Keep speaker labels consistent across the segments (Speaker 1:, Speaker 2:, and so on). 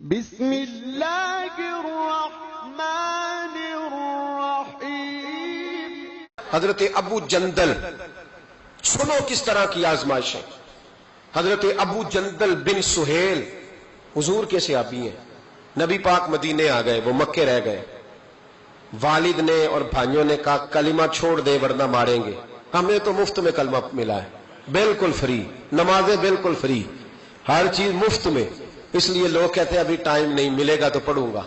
Speaker 1: بسم اللہ الرحمن الرحیم۔
Speaker 2: حضرت ابو جندل، سنو کس طرح کی آزمائش ہے۔ حضرت ابو جندل بن سہیل حضور کے صحابی ہیں، نبی پاک مدینے آ گئے، وہ مکے رہ گئے۔ والد نے اور بھائیوں نے کہا کلمہ چھوڑ دے ورنہ ماریں گے۔ ہمیں تو مفت میں کلمہ ملا ہے، بالکل فری، نمازیں بالکل فری، ہر چیز مفت میں، اس لیے لوگ کہتے ہیں ابھی ٹائم نہیں ملے گا تو پڑھوں گا۔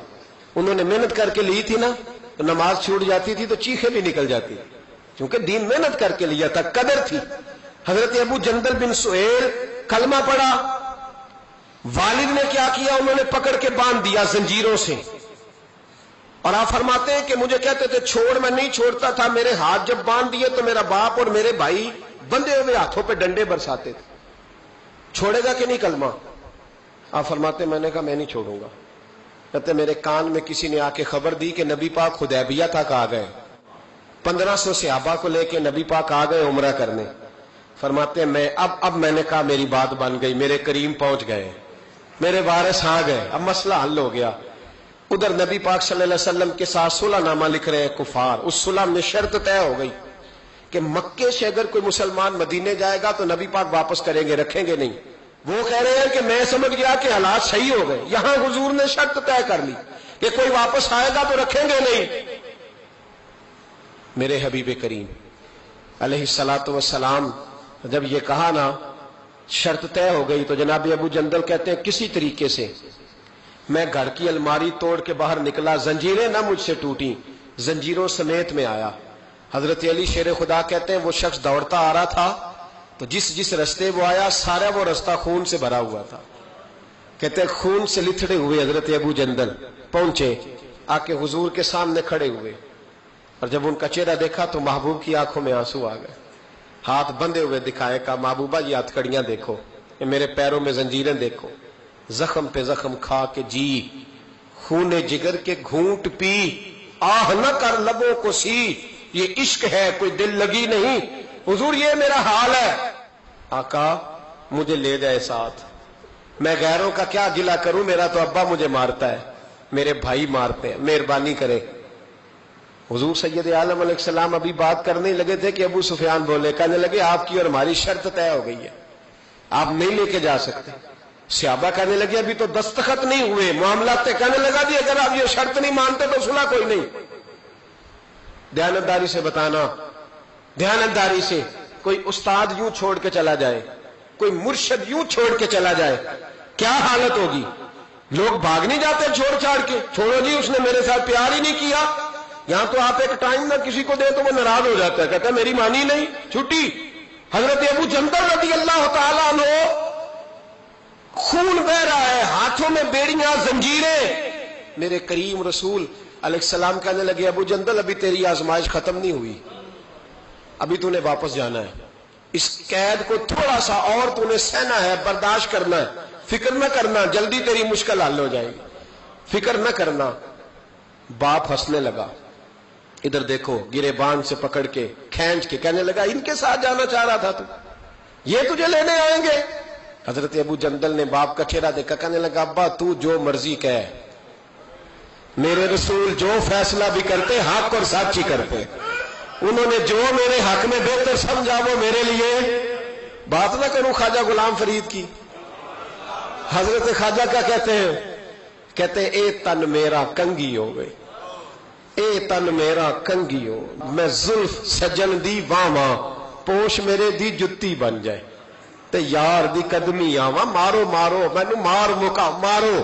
Speaker 2: انہوں نے محنت کر کے لی تھی نا، تو نماز چھوٹ جاتی تھی تو چیخیں بھی نکل جاتی، کیونکہ دین محنت کر کے لیا تھا، قدر تھی۔ حضرت ابو جندل بن سہیل کلمہ پڑھا، والد نے کیا کیا، انہوں نے پکڑ کے باندھ دیا زنجیروں سے، اور آپ فرماتے ہیں کہ مجھے کہتے تھے چھوڑ، میں نہیں چھوڑتا تھا، میرے ہاتھ جب باندھ دیے تو میرا باپ اور میرے بھائی بندھے ہوئے ہاتھوں پہ ڈنڈے برساتے تھے، چھوڑے گا کہ نہیں کلمہ؟ آپ فرماتے میں نے کہا میں نہیں چھوڑوں گا۔ کہتے میرے کان میں کسی نے آ کے خبر دی کہ نبی پاک حدیبیہ تک آ گئے، 1500 صحابہ کو لے کے نبی پاک آ گئے عمرہ کرنے۔ فرماتے ہیں میں اب میں نے کہا میری بات بن گئی، میرے کریم پہنچ گئے، میرے وارث آ گئے، اب مسئلہ حل ہو گیا۔ ادھر نبی پاک صلی اللہ علیہ وسلم کے ساتھ صلح نامہ لکھ رہے ہیں کفار۔ اس صلح میں شرط طے ہو گئی کہ مکے سے اگر کوئی مسلمان مدینے جائے گا تو نبی پاک واپس کریں گے، رکھیں گے نہیں۔ وہ کہہ رہے ہیں کہ میں سمجھ گیا کہ حالات صحیح ہو گئے، یہاں حضور نے شرط طے کر لی کہ کوئی واپس آئے گا تو رکھیں گے نہیں۔ میرے حبیب کریم علیہ الصلوۃ والسلام جب یہ کہا نا شرط طے ہو گئی، تو جناب ابو جندل کہتے ہیں کسی طریقے سے میں گھر کی الماری توڑ کے باہر نکلا، زنجیریں نہ مجھ سے ٹوٹیں، زنجیروں سمیت میں آیا۔ حضرت علی شیر خدا کہتے ہیں وہ شخص دوڑتا آ رہا تھا تو جس رستے وہ آیا سارا وہ رستہ خون سے بھرا ہوا تھا۔ کہتے ہیں خون سے لتھڑے ہوئے حضرت ابو جندل پہنچے، آ کے حضور کے سامنے کھڑے ہوئے، اور جب ان کا چہرہ دیکھا تو محبوب کی آنکھوں میں آنسو آ گئے، ہاتھ بندھے ہوئے دکھائے، کہا محبوبہ یہ ہتھکڑیاں دیکھو، یہ میرے پیروں میں زنجیریں دیکھو، زخم پہ زخم کھا کے جی، خون جگر کے گھونٹ پی، آہ نہ کر لبوں کو سی، یہ عشق ہے کوئی دل لگی نہیں، حضور یہ میرا حال ہے۔ آقا مجھے لے جائے ساتھ، میں غیروں کا کیا گلہ کروں، میرا تو ابا مجھے مارتا ہے، میرے بھائی مارتے ہیں، مہربانی کرے۔ حضور سید عالم علیہ السلام ابھی بات کرنے لگے تھے کہ ابو سفیان بولے، کہنے لگے آپ کی اور ہماری شرط طے ہو گئی ہے، آپ نہیں لے کے جا سکتے۔ صحابہ کہنے لگے ابھی تو دستخط نہیں ہوئے، معاملات تے کہنے لگا جی اگر آپ یہ شرط نہیں مانتے تو صلح کوئی نہیں۔ دیانتداری سے بتانا، دیانتداری سے، کوئی استاد یوں چھوڑ کے چلا جائے، کوئی مرشد یوں چھوڑ کے چلا جائے، کیا حالت ہوگی؟ لوگ بھاگ نہیں جاتے چھوڑ چھاڑ کے، چھوڑو جی اس نے میرے ساتھ پیار ہی نہیں کیا۔ یہاں تو آپ ایک ٹائم نہ کسی کو دے تو وہ ناراض ہو جاتا ہے، کہتا ہے میری مانی نہیں، چھٹی۔ حضرت ابو جندل رضی اللہ تعالیٰ عنہ خون بہ رہا ہے، ہاتھوں میں بیڑیاں زنجیریں، میرے کریم رسول علیہ السلام کہنے لگے ابو جندل ابھی تیری آزمائش ختم نہیں ہوئی، ابھی تو نے واپس جانا ہے، اس قید کو تھوڑا سا اور تو نے سہنا ہے، برداشت کرنا ہے، فکر نہ کرنا جلدی تیری مشکل حل ہو جائے گی، فکر نہ کرنا۔ باپ ہنسنے لگا، ادھر دیکھو گریبان سے پکڑ کے کھینچ کے کہنے لگا ان کے ساتھ جانا چاہ رہا تھا تو یہ تجھے لینے آئیں گے؟ حضرت ابو جندل نے باپ کا چہرہ دیکھا، کہنے لگا ابا تو جو مرضی کہے، میرے رسول جو فیصلہ بھی کرتے حق اور سچ ہی کرتے، انہوں نے جو میرے حق میں بہتر سمجھا وہ میرے لیے۔ بات نہ کروں خواجہ غلام فرید کی، حضرت خواجہ کیا کہتے ہیں؟ کہتے ہیں اے تن میرا کنگی ہو گئے، اے تن میرا کنگی ہو، میں زلف سجن دی واواں، پوش میرے دی جتی بن جائے، تے یار دی قدمی آواں، مارو مارو مینو مار مکا، مارو۔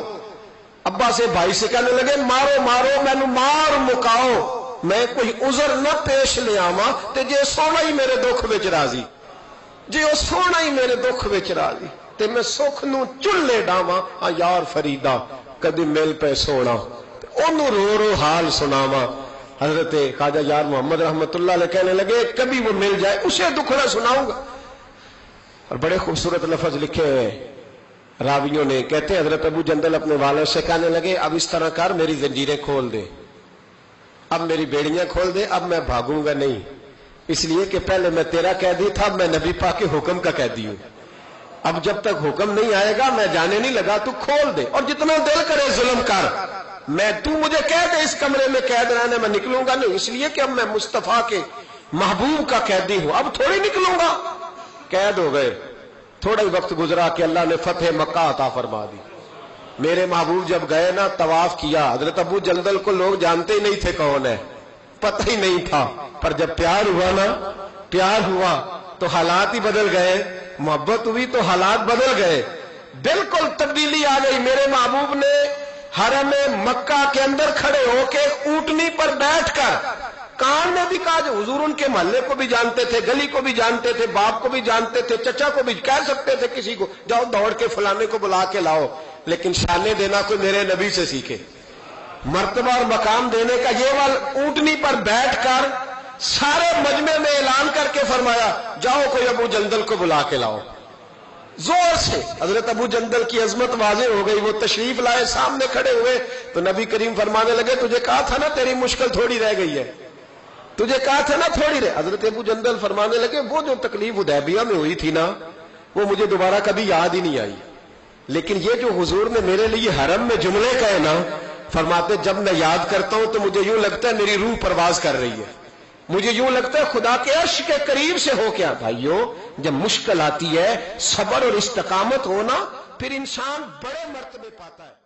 Speaker 2: ابا سے بھائی سے کہنے لگے مارو مارو مینو مار مکاؤ، میں کوئی عذر نہ پیش لے آواں تے جے سونا ہی میرے دکھ وچ راضی، جے او سونا ہی میرے دکھ وچ راضی تے میں سکھ نو چلے ڈاواں، آ یار فریدا کدی مل پے سونا انہوں رو رو حال سناواں۔ حضرت خواجہ یار محمد رحمت اللہ علیہ کہنے لگے کبھی وہ مل جائے اسے دکھڑا سناؤں گا۔ اور بڑے خوبصورت لفظ لکھے ہوئے راویوں نے، کہتے ہیں حضرت ابو جندل اپنے والد سے کہنے لگے اب اس طرح کر میری زنجیریں کھول دے، اب میری بیڑیاں کھول دے، اب میں بھاگوں گا نہیں، اس لیے کہ پہلے میں تیرا قیدی تھا، اب میں نبی پاک کے حکم کا قیدی ہوں، اب جب تک حکم نہیں آئے گا میں جانے نہیں لگا، تو کھول دے اور جتنا دل کرے ظلم کر، تو مجھے کہہ دے اس کمرے میں قید رہنے، میں نکلوں گا نہیں، اس لیے کہ اب میں مصطفیٰ کے محبوب کا قیدی ہوں، اب تھوڑی نکلوں گا۔ قید ہو گئے، تھوڑا ہی وقت گزرا کہ اللہ نے فتح مکہ عطا فرما دی۔ میرے محبوب جب گئے نا، طواف کیا، حضرت ابو جندل کو لوگ جانتے ہی نہیں تھے کون ہے، پتہ ہی نہیں تھا، پر جب پیار ہوا نا، پیار ہوا تو حالات ہی بدل گئے، محبت ہوئی تو حالات بدل گئے، بالکل تبدیلی آ گئی۔ میرے محبوب نے حرم مکہ کے اندر کھڑے ہو کے اونٹنی پر بیٹھ کر کان نے بھی کہا، جو حضور ان کے محلے کو بھی جانتے تھے، گلی کو بھی جانتے تھے، باپ کو بھی جانتے تھے، چچا کو بھی کہہ سکتے تھے کسی کو، جاؤ دوڑ کے فلانے کو بلا کے لاؤ، لیکن شانے دینا کوئی میرے نبی سے سیکھے، مرتبہ اور مقام دینے کا۔ یہ اونٹنی پر بیٹھ کر سارے مجمع میں اعلان کر کے فرمایا، جاؤ کوئی ابو جندل کو بلا کے لاؤ۔ زور سے حضرت ابو جندل کی عظمت واضح ہو گئی، وہ تشریف لائے، سامنے کھڑے ہوئے تو نبی کریم فرمانے لگے، تجھے کہا تھا نا تیری مشکل تھوڑی رہ گئی ہے، تجھے کہا تھا نا تھوڑی رہ۔ حضرت ابو جندل فرمانے لگے، وہ جو تکلیف حدیبیہ میں ہوئی تھی نا، وہ مجھے دوبارہ کبھی یاد ہی نہیں آئی، لیکن یہ جو حضور نے میرے لیے حرم میں جملے کہے نا، فرماتے جب میں یاد کرتا ہوں تو مجھے یوں لگتا ہے میری روح پرواز کر رہی ہے، مجھے یوں لگتا ہے خدا کے عرش کے قریب سے ہو کیا۔ بھائیو، جب مشکل آتی ہے، صبر اور استقامت ہونا، پھر انسان بڑے مرتبے پاتا ہے۔